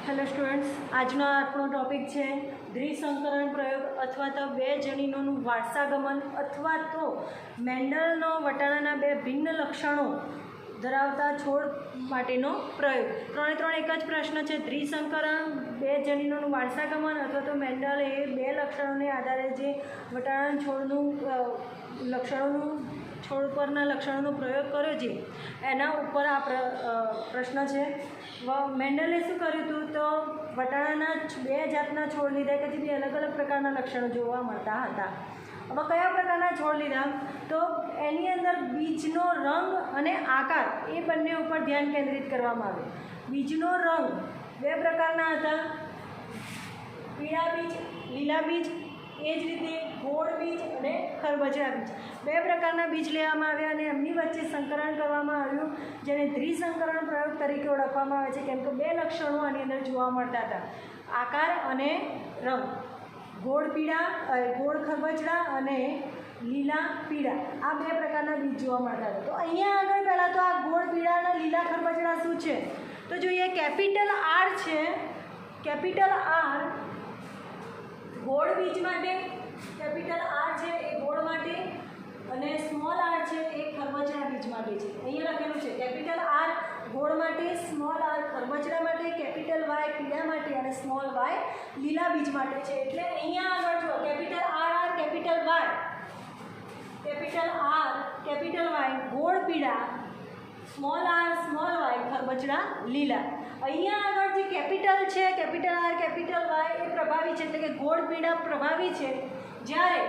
Hello students, આજનો આપણો topic છે દ્વિસંકરણ પ્રયોગ અથવા તો બે જનીનોનું વારસાગમન અથવા તો મેન્ડલનો વટાણાના બે ભિન્ન લક્ષણો ધરાવતા છોડ માટેનો પ્રયોગ. ત્રણે એક જ પ્રશ્ન છે. દ્વિસંકરણ, બે જનીનોનું વારસાગમન અથવા તો મેન્ડલ એ બે લક્ષણોને આધારે જે વટાણા છોડનું લક્ષણોનું છોડ પરના લક્ષણોનો પ્રયોગ કર્યો છે એના ઉપર આ પ્રશ્ન છે. મેન્ડલે શું કર્યું હતું તો વટાણાના બે જાતના છોડ લીધા કે જેથી અલગ અલગ પ્રકારના લક્ષણો જોવા મળતા હતા. હવે કયા પ્રકારના છોડ લીધા તો એની અંદર બીજનો રંગ અને આકાર એ બંને ઉપર ધ્યાન કેન્દ્રિત કરવામાં આવ્યું. બીજનો રંગ બે પ્રકારના હતા, પીળા બીજ, લીલા બીજ, એ જ રીતે ગોળ બીજ અને ખરબચડા બીજ. બે પ્રકારના બીજ લેવામાં આવ્યા અને એમની વચ્ચે સંકરણ કરવામાં આવ્યું, જેને દ્વિસંકરણ પ્રયોગ તરીકે ઓળખવામાં આવે છે, કેમ કે બે લક્ષણો આની અંદર જોવા મળતા હતા, આકાર અને રંગ. ગોળ પીળા, ગોળ ખરબચડા અને લીલા પીળા, આ બે પ્રકારના બીજ જોવા મળતા હતા. તો અહીંયા આગળ પહેલાં તો આ ગોળ પીળા અને લીલા ખરબચડા શું છે તો જોઈએ. કેપિટલ આર છે, કેપિટલ આર ગોળ બીજ માટે, કેપિટલ આર છે એ ગોળ માટે અને સ્મોલ આર છે એ ખરબચડા બીજ માટે છે. અહીંયા લખેલું છે કેપિટલ આર ગોળ માટે, સ્મોલ આર ખરબચડા માટે, કેપિટલ વાય પીળા માટે અને સ્મોલ વાય લીલા બીજ માટે છે. એટલે અહીંયા આગળ જો capital R capital Y, capital R capital Y ગોળ પીળા, સ્મોલ વાય ખરબચડા લીલા. અહીંયા આગળ જે કેપિટલ છે કેપિટલ આર કેપિટલ વાય એ પ્રભાવી છે, એટલે કે ગોળ પીળા પ્રભાવી છે, જ્યારે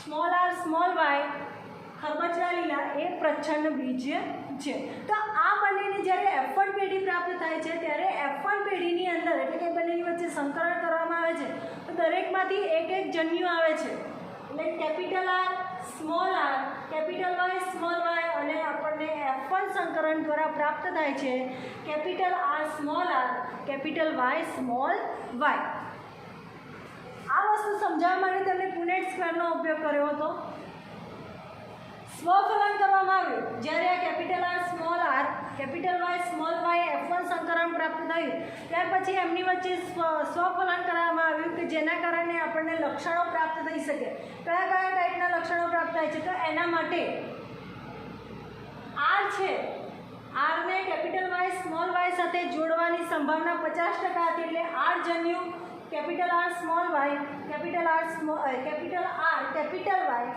સ્મોલ વાય ખરબચડા લીલા એ પ્રચ્છન્ન બીજ છે. તો આ બંનેની જ્યારે F1 પેઢી પ્રાપ્ત થાય છે ત્યારે F1 પેઢીની અંદર એટલે કે બંનેની વચ્ચે સંકરણ કરવામાં આવે છે તો દરેકમાંથી એક જન્યુ આવે છે. એટલે capital R, small R, capital Y, small Y અને આપણને F1 સંકરણ દ્વારા પ્રાપ્ત થાય છે capital R small R, capital Y small Y. આ વસ્તુ સમજાવવા માટે તમને પુનેટ સ્ક્વેરનો ઉપયોગ કર્યો હતો. સ્વફલન કરવામાં આવ્યું જ્યારે આ capital R small R, capital Y small Y F1 સંકરણ પ્રાપ્ત થયું ત્યાર પછી એમની વચ્ચે સ્વફલન કરવામાં આવ્યું કે જેના કારણે આપણને લક્ષણો પ્રાપ્ત થઈ શકે. કયા કયા ટાઈપના લક્ષણો પ્રાપ્ત થાય છે તો એના માટે આર છે, આરને કેપિટલ વાય સ્મોલ વાય સાથે જોડવાની સંભાવના 50% હતી. એટલે આર જન્યુ capital R small Y, capital R capital Y,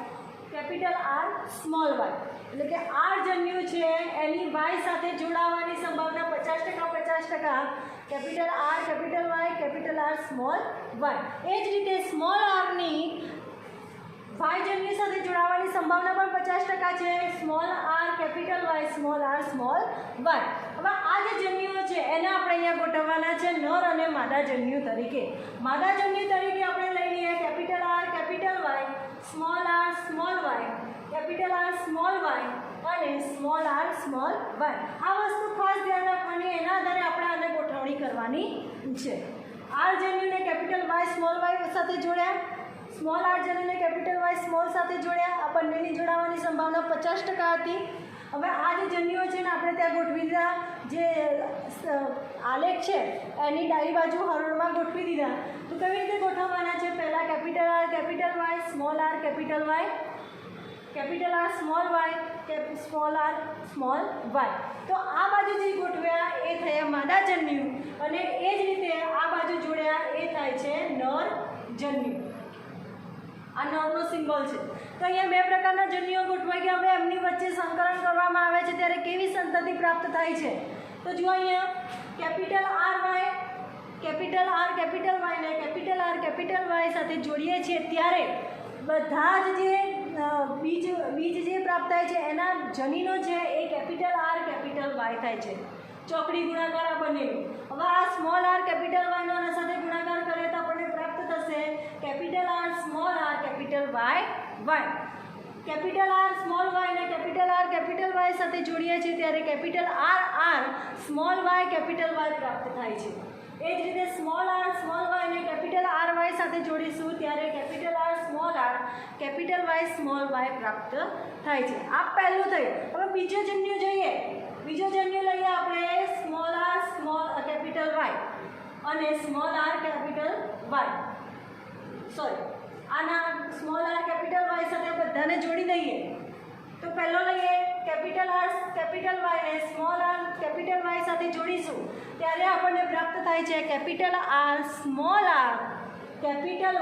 capital R small Y, એટલે કે આર જન્યુ છે એની વાય સાથે જોડાવાની સંભાવના 50%, capital R capital Y, capital R small Y. એ જ રીતે સ્મોલ આરની વાય જન્યુ સાથે જોડાવાની સંભાવના પણ 50% છે, small R capital Y, small R small Y. હવે આ જે જન્યુઓ છે એને આપણે અહીંયા ગોઠવવાના છે નર અને માદા જન્યુ તરીકે. માદા જન્યુ તરીકે આપણે લઈ લઈએ capital R capital Y, small R small Y, capital R small Y અને સ્મોલ આર સ્મોલ વાય. આ વસ્તુ ખાસ ધ્યાન રાખવાની, એના આધારે આપણે આને ગોઠવણી કરવાની છે. આર જન્યુને કેપિટલ વાય સ્મોલ વાય સાથે જોડ્યા, સ્મોલ આર જન્યુને કેપિટલ વાય સ્મોલ સાથે જોડ્યા. આ બંનેની જોડાવાની સંભાવના 50% હતી. હવે આ જે જન્યુઓ છે ને આપણે ત્યાં ગોઠવી દીધા, જે આલેખ છે એની ડાબી બાજુ હરોળમાં ગોઠવી દીધા. તો કેવી રીતે ગોઠવવાના છે? પહેલાં capital R capital Y, small R capital Y, capital R small Y, small R small Y. તો આ બાજુ જે ગોઠવ્યા એ થયા માદા જન્યુ અને એ જ રીતે આ બાજુ જોડ્યા એ થાય છે નર જન્યુ. આ નરનો સિમ્બોલ છે. તો અહીંયા બે પ્રકારના જન્યુઓ ગોઠવાઈ ગયા. હવે એમની વચ્ચે સંકરણ કરવામાં આવે છે ત્યારે કેવી સંતતિ પ્રાપ્ત થાય છે તો જુઓ અહીંયા capital R Y, capital R capital Y ને કેપિટલ આર કેપિટલ વાય સાથે જોડીએ છીએ ત્યારે બધા જ જે બીજ જે પ્રાપ્ત થાય છે એના જનીનો છે એ કેપિટલ આર કેપિટલ વાય થાય છે. ચોકડી ગુણાકાર આ બનેલું. હવે આ સ્મોલ આર કેપિટલ વાયનો આના સાથે ગુણાકાર કરીએ તો આપણને પ્રાપ્ત થશે capital R small R capital Y Y. Capital R small Y ને કેપિટલ આર કેપિટલ વાય સાથે જોડીએ છીએ ત્યારે capital R small Y capital Y પ્રાપ્ત થાય છે. એ જ રીતે સ્મોલ વાય ને કેપિટલ આર વાય સાથે જોડીશું ત્યારે capital R capital Y small Y પ્રાપ્ત થાય છે. આ પહેલું થયું. હવે બીજો જન્યુ જોઈએ. બીજો જન્યુ લઈએ આપણે સ્મોલ આર કેપિટલ વાય. અને small R capital Y, sorry આના સ્મોલ આર કેપિટલ વાય સાથે બધાને જોડી દઈએ તો પહેલો લઈએ કેપિટલ આર કેપિટલ વાયને સ્મોલ આર કેપિટલ વાય સાથે જોડીશું ત્યારે આપણને પ્રાપ્ત થાય છે capital R small R capital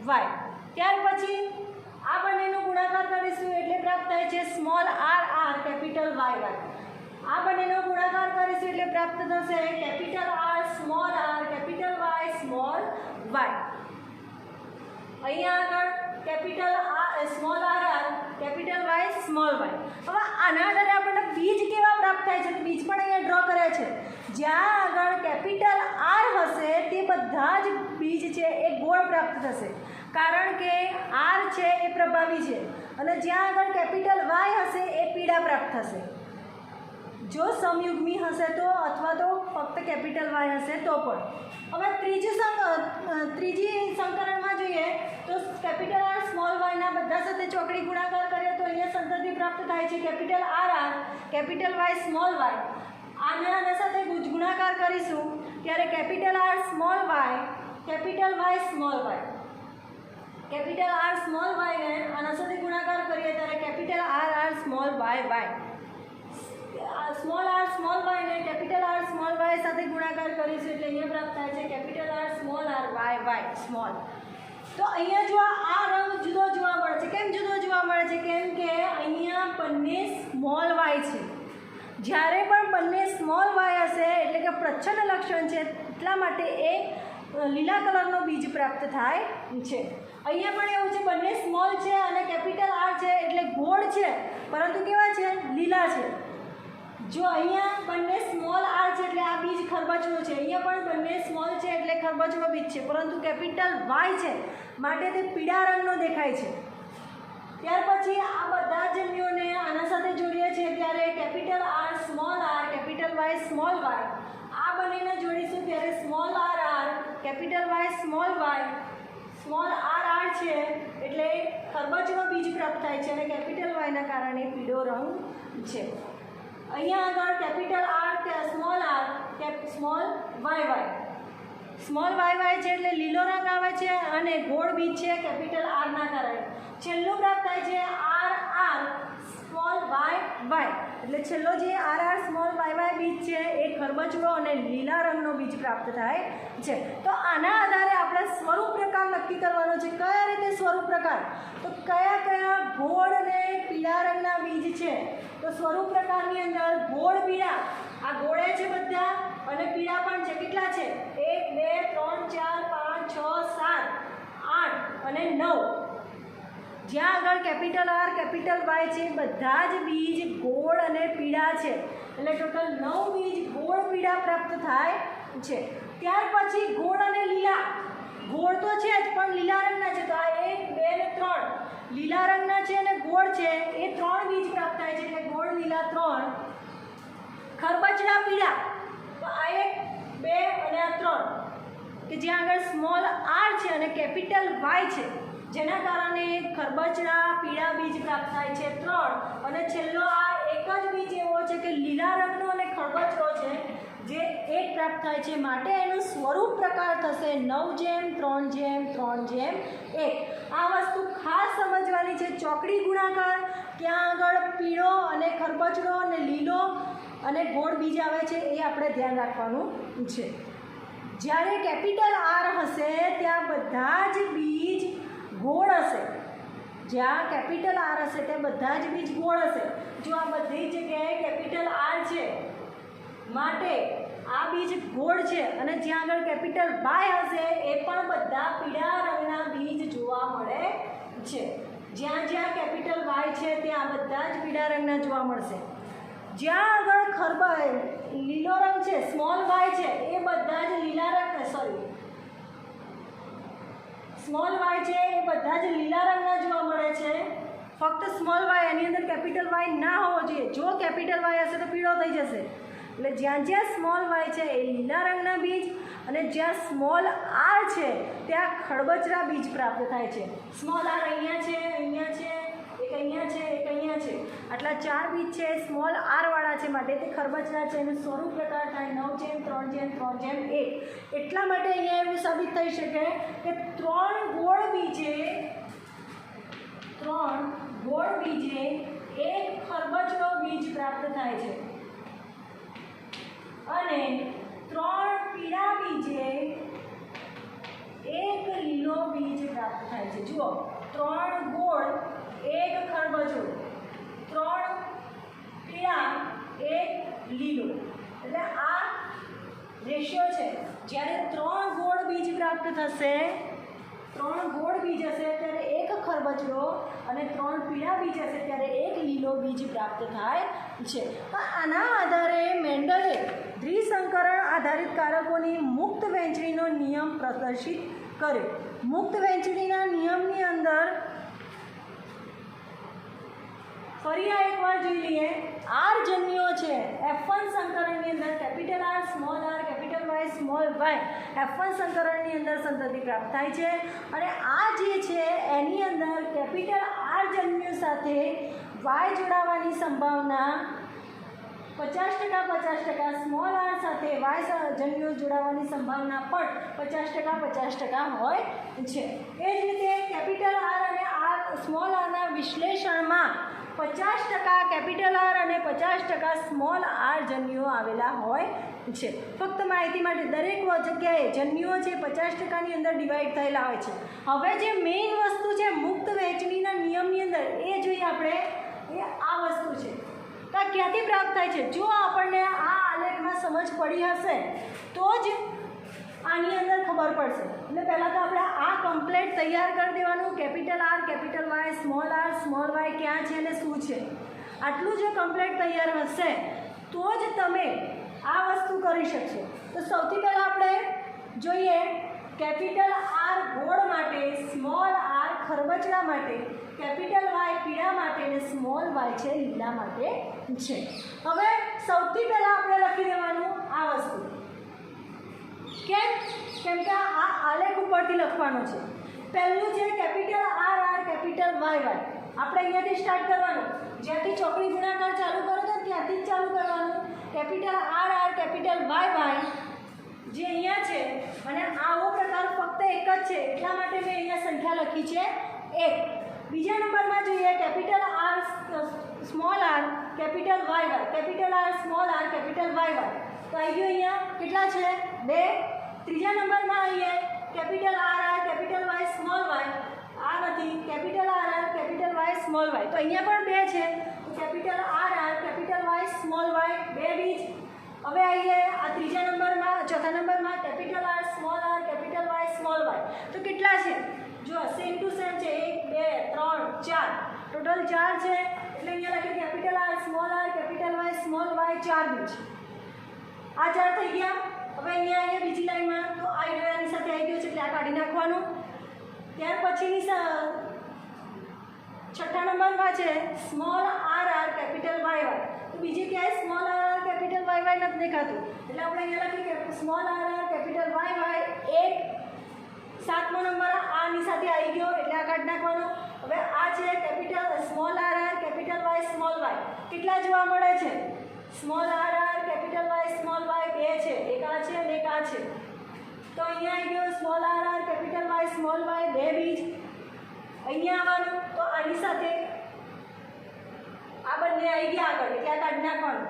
Y. ત્યાર પછી આ બંનેનો ગુણાકાર કરીશું એટલે પ્રાપ્ત થાય છે small R R capital Y. આ બંનેનો ગુણાકાર કરીશું એટલે પ્રાપ્ત થશે capital R small R capital Y small Y. અહીંયા આગળ capital R small R R capital Y small Y. હવે આના આધારે આપણને બીજ કેવા પ્રાપ્ત થાય છે તો બીજ પણ અહીંયા ડ્રો કર્યા છે. જ્યાં આગળ કેપિટલ આર હશે તે બધા જ બીજ છે એ ગોળ પ્રાપ્ત થશે કારણ કે આર છે એ પ્રભાવી છે અને જ્યાં આગળ કેપિટલ વાય હશે એ પીળા પ્રાપ્ત થશે. જો સમયુગ્મી હશે તો અથવા તો ફક્ત કેપિટલ વાય હશે તો પણ. હવે ત્રીજી સંકરણમાં જોઈએ તો કેપિટલ આર સ્મોલ વાયના બધા સાથે ચોકડી ગુણાકાર કરીએ તો અહીંયા સંતતિ પ્રાપ્ત થાય છે capital R R capital Y small Y. આના સાથે ગુણાકાર કરીશું ત્યારે capital R small Y capital Y small Y. Capital R small વાયને આના સાથે ગુણાકાર કરીએ ત્યારે capital R R small Y Y. Small R small વાયને કેપિટલ આર સ્મોલ વાય સાથે ગુણાકાર કરીશું એટલે અહીંયા પ્રાપ્ત થાય છે capital R small R Y Y small. તો અહીંયા જો આ રંગ જુદો જોવા મળે છે. કેમ જુદો જોવા મળે છે? કેમ કે અહીંયા બંને સ્મોલ વાય છે. જ્યારે પણ બંને સ્મોલ વાય હશે એટલે કે પ્રચ્છન્ન લક્ષણ છે એટલા માટે એ લીલા કલરનો બીજ પ્રાપ્ત થાય છે. અહીંયા પણ એવું છે બંને સ્મોલ છે અને કેપિટલ આર છે એટલે ગોળ છે પરંતુ કેવા છે? લીલા છે. જો અહીંયા બંને સ્મોલ આર છે એટલે આ બીજ ખરબચડો છે. અહીંયા પણ બંને સ્મોલ છે એટલે ખરબચડો બીજ છે પરંતુ કેપિટલ વાય છે માટે તે પીળા રંગનો દેખાય છે. ત્યાર પછી આ બધા જન્યુઓને આના સાથે જોડીએ છીએ ત્યારે capital R small R capital Y small Y. આ બંનેને જોડીશું ત્યારે small R R capital Y small Y. Small R R છે એટલે ખરબચડો બીજ પ્રાપ્ત થાય છે અને કેપિટલ વાયના કારણે પીળો રંગ છે. અહીંયા આગળ capital R small Y Y. Small Y Y છે એટલે લીલો રંગ આવે છે અને ગોળ બીજ છે કેપિટલ આરના કારણે. છેલ્લું પ્રાપ્ત થાય છે R R small Y Y એટલે છેલ્લો જે R R small Y Y બીજ છે એ ખરબચડો અને લીલા રંગનો બીજ પ્રાપ્ત થાય છે. તો આના આધારે આપણે સ્વરૂપ પ્રકાર નક્કી કરવાનો છે. કયા રીતે સ્વરૂપ પ્રકાર? તો કયા કયા ગોળ અને પીળા રંગના બીજ છે? તો સ્વરૂપ પ્રકારની અંદર ગોળ પીળા આ ગોળે છે બધા અને પીળા પણ છે. કેટલા છે? 1 2 3 4 5 6 7 8 અને 9. જ્યાં આગળ કેપિટલ આર કેપિટલ વાય છે બધા જ બીજ ગોળ અને પીળા છે એટલે ટોટલ 9 બીજ ગોળ પીળા પ્રાપ્ત થાય છે. ત્યાર પછી ગોળ અને લીલા. ગોળ તો છે જ પણ લીલા રંગના છે તો આ 1 2 અને 3 લીલા રંગના છે અને ગોળ છે એ 3 બીજ પ્રાપ્ત થાય છે એટલે ગોળ લીલા 3. ખરબચડા પીળા તો આ 1 2 અને આ 3 કે જ્યાં આગળ સ્મોલ આર છે અને કેપિટલ વાય છે જેના કારણે ખરબચડા પીળા બીજ પ્રાપ્ત થાય છે 3. અને છેલ્લો આ એક જ બીજ એવો છે કે લીલા રંગનો અને ખરબચડો છે જે 1 પ્રાપ્ત થાય છે માટે એનું સ્વરૂપ પ્રકાર થશે 9:3:3:1. આ વસ્તુ ખાસ સમજવાની છે. ચોકડી ગુણાકાર ત્યાં આગળ પીળો અને ખરબચડો અને લીલો અને ગોળ બીજ આવે છે એ આપણે ધ્યાન રાખવાનું છે. જ્યારે કેપિટલ આર હશે ત્યાં બધા જ બીજ ગોળ હશે. જ્યાં કેપિટલ આર હશે ત્યાં બધા જ બીજ ગોળ હશે. જો આ બધી જગ્યાએ કેપિટલ આર છે માટે આ બીજ ગોળ છે અને જ્યાં આગળ કેપિટલ વાય હશે એ પણ બધા પીળા રંગના બીજ જોવા મળે છે. જ્યાં જ્યાં કેપિટલ વાય છે ત્યાં બધા જ પીળા રંગના જોવા મળશે. જ્યાં આગળ લીલો રંગ છે સ્મોલ વાય છે એ બધા જ લીલા રંગ સ્મોલ વાય છે એ બધા જ લીલા રંગના જોવા મળે છે. ફક્ત સ્મોલ વાય એની અંદર કેપિટલ વાય ના હોવો જોઈએ. જો કેપિટલ વાય હશે તો પીળો થઈ જશે. એટલે જ્યાં જ્યાં સ્મોલ વાય છે એ લીલા રંગના બીજ અને જ્યાં સ્મોલ આર છે ત્યાં ખરબચડા બીજ પ્રાપ્ત થાય છે. સ્મોલ આર અહીંયા છે એક અહીંયા છે, એક અહીંયા છે, આટલા 4 બીજ છે સ્મોલ આર વાળા છે, માટે તે ખરબચડા છે. એનું સ્વરૂપ પ્રકાર થાય 9:3:3:1. એટલા માટે અહીંયા એવું સાબિત થઈ શકે કે 3 ગોળ બીજે એક ખરબચડો બીજ પ્રાપ્ત થાય છે અને 3 પીળા બીજે એક લીલો બીજ પ્રાપ્ત થાય છે. જુઓ, 3 ગોળ, એક ખરબચડો, 3 પીળા, એક લીલો, એટલે આ રેશિયો છે. જ્યારે 3 ગોળ બીજ પ્રાપ્ત થશે, 3 ગોળ બીજ હશે ત્યારે એક ખરબચડો અને 3 પીળા બીજ હશે ત્યારે એક લીલો બીજ પ્રાપ્ત થાય છે. આના આધારે મેન્ડલે દ્વિસંકરણ આધારિત કારકોની મુક્ત વહેંચણીનો નિયમ પ્રદર્શિત કર્યો. મુક્ત વહેંચણીના નિયમની અંદર ફરી એકવાર જોઈ લઈએ. આર જન્યુઓ છે F1 સંકરણની અંદર capital R, small R, capital Y, small Y F1 સંકરણની અંદર સંતતિ પ્રાપ્ત થાય છે. અને આ જે છે એની અંદર કેપિટલ આર જન્યુ સાથે વાય જોડાવાની સંભાવના 50%, સ્મોલ આર સાથે વાય જન્યુ જોડાવાની સંભાવના પણ 50% હોય છે. એ જ રીતે કેપિટલ આર અને સ્મોલ આરના વિશ્લેષણમાં 50% કેપિટલ આર અને 50% સ્મોલ આર જન્યુઓ આવેલા હોય છે. ફક્ત માહિતી માટે દરેક જગ્યાએ જન્યુઓ છે 50%ની અંદર ડિવાઈડ થયેલા હોય છે. હવે જે મેઇન વસ્તુ છે મુક્ત વહેંચણીના નિયમની અંદર એ જોઈએ આપણે, એ આ વસ્તુ છે. તો ક્યાંથી પ્રાપ્ત થાય છે? જો આપણને આ આલેખમાં સમજ પડી હશે તો જ આની અંદર ખબર પડશે. એટલે પહેલાં તો આપણે આ કમ્પ્લેટ તૈયાર કરી દેવાનું. Capital R, capital Y, small R, small Y ક્યાં છે અને શું છે, આટલું જો કમ્પ્લેટ તૈયાર હશે તો જ તમે આ વસ્તુ કરી શકશો. તો સૌથી પહેલાં આપણે જોઈએ કેપિટલ આર ગોળ માટે, સ્મોલ આર ખરબચડા માટે, કેપિટલ વાય પીળા માટે અને સ્મોલ વાય છે લીલા માટે છે. હવે સૌથી પહેલાં આપણે લખી દેવાનું આ વસ્તુ. કેમ કે આ આલેખ ઉપરથી લખવાનો છે. પહેલું છે capital R R, capital Y Y. આપણે અહીંયાથી સ્ટાર્ટ કરવાનું. જ્યાંથી ચોકડી ગુણાકાર ચાલુ કરો તો ત્યાંથી જ ચાલુ કરવાનું. Capital R R, capital Y Y જે અહીંયા છે અને આવો પ્રકાર ફક્ત એક જ છે એટલા માટે મેં અહીંયા સંખ્યા લખી છે 1. બીજા નંબરમાં જોઈએ capital R, small R, capital Y Y, capital R, small R, capital Y Y. તો આવી ગયું અહીંયા કેટલા છે? 2. ત્રીજા નંબરમાં અહીંયા capital R R, capital Y, small Y. આ નથી, capital R R, capital Y, small Y. તો અહીંયા પણ 2 છે. તો capital R R, capital Y, small Y 2 બીજ. હવે આવીએ આ ત્રીજા નંબરમાં, ચોથા નંબરમાં capital R, small R, capital Y, small Y. તો કેટલા છે? જો સેમ ટુ સેમ છે. 1 2 3 4, ટોટલ 4 છે. એટલે અહીંયા લખીએ capital R, small R, capital Y, small Y 4 બીજ. આ 4 થઈ ગયા. હવે અહીંયા બીજી લાઈનમાં તો આ આની સાથે આવી ગયો છે એટલે આ કાઢી નાખવાનું. ત્યાર પછીની છઠ્ઠા નંબરમાં છે small R R, capital Y Y. તો બીજી ક્યાંય small R R, capital Y Y નથી દેખાતું એટલે આપણે અહીંયા લખીએ કે small R R, capital Y Y 1. 7મો નંબર આની સાથે આવી ગયો એટલે આ કાઢી નાખવાનો. હવે આ છે capital small R R, capital Y, small Y. કેટલા જોવા મળે છે? Small R R, capital Y, small Y 2 છે. એક આ છે અને એક આ છે. તો અહીંયા આવી ગયો small R R, capital Y, small Y 2 બીજ. અહીંયા આવવાનું તો આની સાથે આ બંને આવી ગયા આગળ એટલે આ કાઢી નાખવાનું.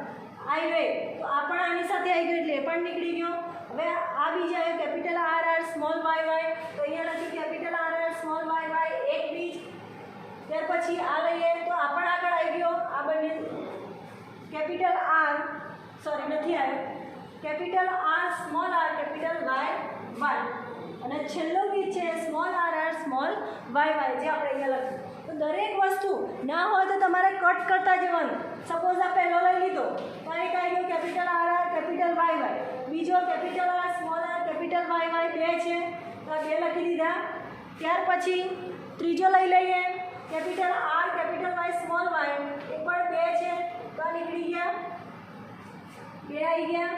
આવી ગઈ તો આ પણ આની સાથે આવી ગયું એટલે એ પણ નીકળી ગયો. હવે આ બીજ આવ્યો capital R R, small Y Y. તો અહીંયા લખ્યું capital R R, small Y Y 1 બીજ. ત્યાર પછી આ લઈએ તો આ પણ આગળ આવી ગયો. આ બંને કેપિટલ આર, સોરી નથી આવ્યો, capital R, small R, capital Y Y. અને છેલ્લો બીજ છે small R R, small Y Y જે આપણે અહીંયા લખ્યું. તો દરેક વસ્તુ ના હોય તો તમારે કટ કરતા જવાનું. સપોઝ આ પહેલો લઈ લીધો તો એક આવી ગયો capital R R, capital Y Y. બીજો capital R, small R, capital Y Y 2 છે તો આ 2 લખી દીધા. ત્યાર પછી ત્રીજો લઈ લઈએ capital R, capital Y, small Y. એ પણ 2 છે તો આ નીકળી ગયા, 2 આવી ગયા.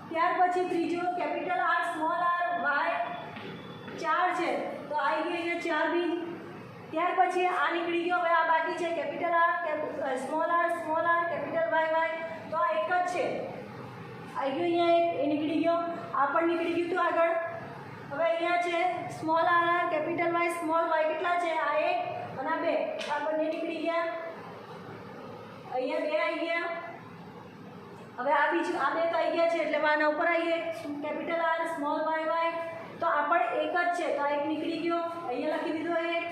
ત્યાર પછી ત્રીજો capital R, small R, Y 4 છે તો આવી ગઈ અહીંયા 4 બીજ. ત્યાર પછી આ નીકળી ગયો. હવે આ બાકી છે capital R, small R, capital Y. તો આ એક જ છે. આવી ગયો અહીંયા એક, એ નીકળી ગયો. આ પણ નીકળી ગયું હતું આગળ. હવે અહીંયા છે small R, capital Y, small Y. કેટલા છે? આ એક અને આ બે. આ બંને નીકળી ગયા. અહીંયા બે આવી ગયા. હવે આ બીજું, આ બે તો આવી ગયા છે એટલે આના ઉપર આવીએ. Capital R, small Y. તો આ પણ એક જ છે. તો આ એક નીકળી ગયો. અહીંયા લખી દીધો એક.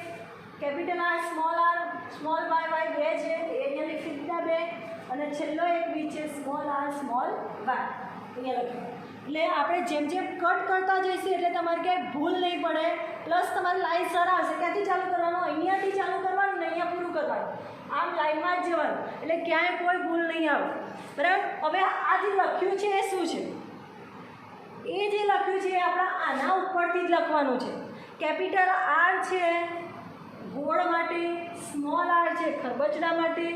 કેપિટલ આર, સ્મોલ વાય બે છે. એ અહીંયા લખી દીધા બે. અને છેલ્લો એક બી છે સ્મોલ આર, સ્મોલ વાય. અહીંયા લખ્યું. એટલે આપણે જેમ જેમ કટ કરતા જઈશું એટલે તમારે ક્યાંય ભૂલ નહીં પડે. પ્લસ તમારી લાઈન સર આવશે. ક્યાંથી ચાલુ કરવાનું? અહીંયાથી ચાલુ કરવાનું ને અહીંયા પૂરું કરવાનું. આમ લાઈનમાં જ જવાનું એટલે ક્યાંય કોઈ ભૂલ નહીં આવે. બરાબર. હવે આ જે લખ્યું છે એ શું છે? એ જે લખ્યું છે એ આપણે આના ઉપરથી જ લખવાનું છે. કેપિટલ આર છે ગોળ માટે, સ્મોલ આર છે ખરબચડા માટે,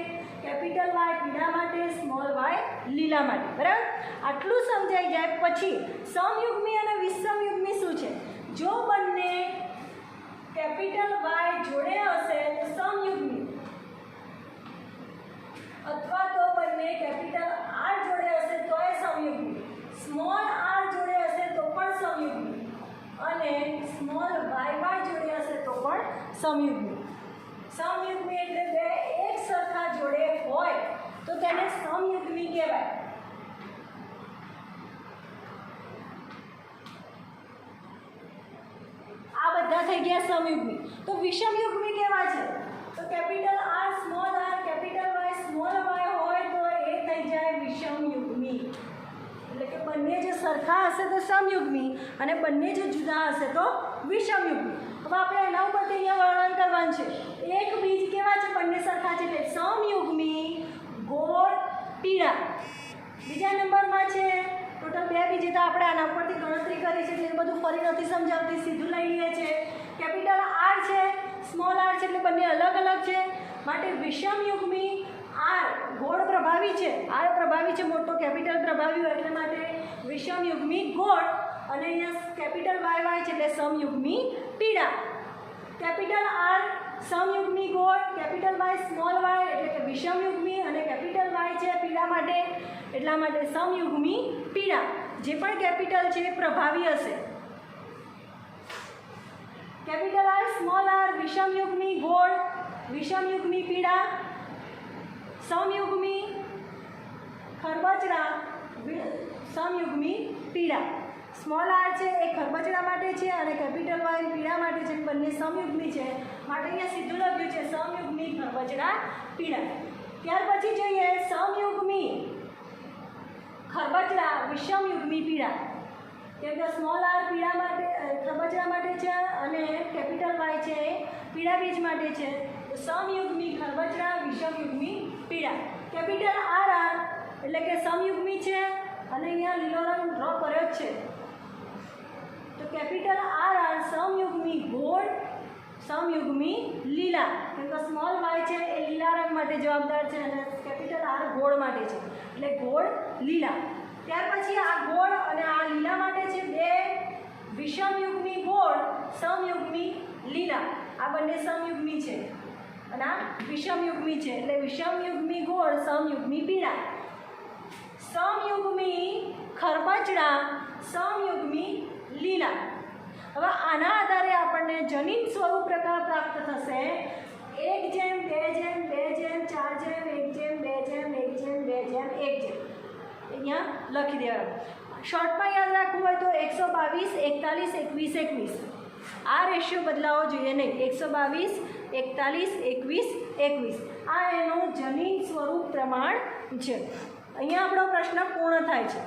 કેપિટલ વાય પીળા માટે, સ્મોલ વાય લીલા માટે. બરાબર. આટલું સમજાઈ જાય પછી સમયુગ્મી અને વિષમયુગ્મી શું છે? જો બંને કેપિટલ વાય જોડે હશે તો સમયુગ્મી, અથવા તો બંને કેપિટલ આર જોડે હશે તો એ સમયુગ્મી, સ્મોલ આર જોડે હશે તો પણ સમયુગ્મી, અને સ્મોલ વાય જોડે હશે તો પણ સમયુગ્મી. સમયુગ્મી એટલે બે એક સરખા જોડે હોય તો તેને સમયુગ્મી કહેવાય. આ બધા થઈ ગયા સમયુગ્મી. તો વિષમયુગ્મી કેવા છે? તો capital R, small R, capital Y, small Y હોય તો એ થઈ જાય વિષમયુગ્મી. એટલે કે બંને જે સરખા હશે તો સમયુગ્મી અને બંને જે જુદા હશે તો વિષમયુગ્મી. હવે આપણે એના ઉપરથી અહીંયા વર્ણન કરવાનું છે. એક બીજ કેવા છે? બંને સરખા છે એટલે સમયુગ્મી, ગોળ, પીળા. બીજા નંબરમાં છે ટોટલ બે બીજી તો આપણે આના ઉપરથી ગણતરી કરી છે એટલે બધું ફરી નથી સમજાવતી, સીધું લઈ લઈએ છે. કેપિટલ આર છે, સ્મોલ આર છે એટલે બંને અલગ અલગ છે માટે વિષમયુગ્મી. આર ગોળ પ્રભાવી છે, આર પ્રભાવી છે મોટો, કેપિટલ પ્રભાવી હોય એટલે માટે વિષમયુગ્મી ગોળ. અને અહીંયા કેપિટલ વાય છે એટલે સમયુગ્મી પીળા. કેપિટલ આર સમયુગ્મી ગોળ, કેપિટલ વાય સ્મોલ વાય એટલે કે વિષમયુગ્મી, અને કેપિટલ વાય છે પીળા માટે એટલા માટે સમયુગ્મી પીળા. જે પણ કેપિટલ છે એ પ્રભાવી હશે. કેપિટલ આર, સ્મોલ આર વિષમયુગ્મી ગોળ, વિષમયુગ્મી પીળા, સમયુગ્મી ખરબચડા, સમયુગ્મી પીળા. સ્મોલ આર છે એ ખરબચડા માટે છે અને કેપિટલ વાય પીળા માટે છે. બંને સમયુગ્મી છે માટે અહીંયા સીધું લખ્યું છે સમયુગ્મી ખરબચડા પીળા. ત્યાર પછી જોઈએ સમયુગ્મી ખરબચડા વિષમયુગ્મી પીળા. કેમ કે સ્મોલ આર પીળા માટે ખરબચડા માટે છે અને કેપિટલ વાય છે એ પીળા બીજ માટે છે. તો સમયુગ્મી ખરબચડા, વિષમયુગ્મી પીળા. કેપિટલ આર એટલે કે સમયુગ્મી છે અને અહીંયા લીલો રંગ ડ્રો કર્યો જ છે. તો કેપિટલ આર સમયુગ્મી ગોળ, સમયુગ્મી લીલા. કેમ કે સ્મોલ વાય છે એ લીલા રંગ માટે જવાબદાર છે અને કેપિટલ આર ગોળ માટે છે એટલે ગોળ લીલા. ત્યાર પછી આ ગોળ અને આ લીલા માટે છે બે વિષમયુગ્મી ગોળ, સમયુગ્મી લીલા. આ બંને સમયુગ્મી છે અને આ વિષમયુગ્મી છે એટલે વિષમયુગ્મી ગોળ, સમયુગ્મી પીળા. સમયુગ્મી ખરબચડા, સમયુગ્મી લીલા. હવે આના આધારે આપણને જનીન સ્વરૂપ પ્રકાર પ્રાપ્ત થશે. 1:2:4:1:2:1:1. અહીંયા લખી દેવાનું. શોર્ટમાં યાદ રાખવું હોય તો 122, 41, 21, 21. આ રેશિયો બદલાવો જોઈએ નહીં. 122, 41, 21, 21. આ એનું જનીન સ્વરૂપ પ્રમાણ છે. અહીંયા આપણો પ્રશ્ન પૂર્ણ થાય છે.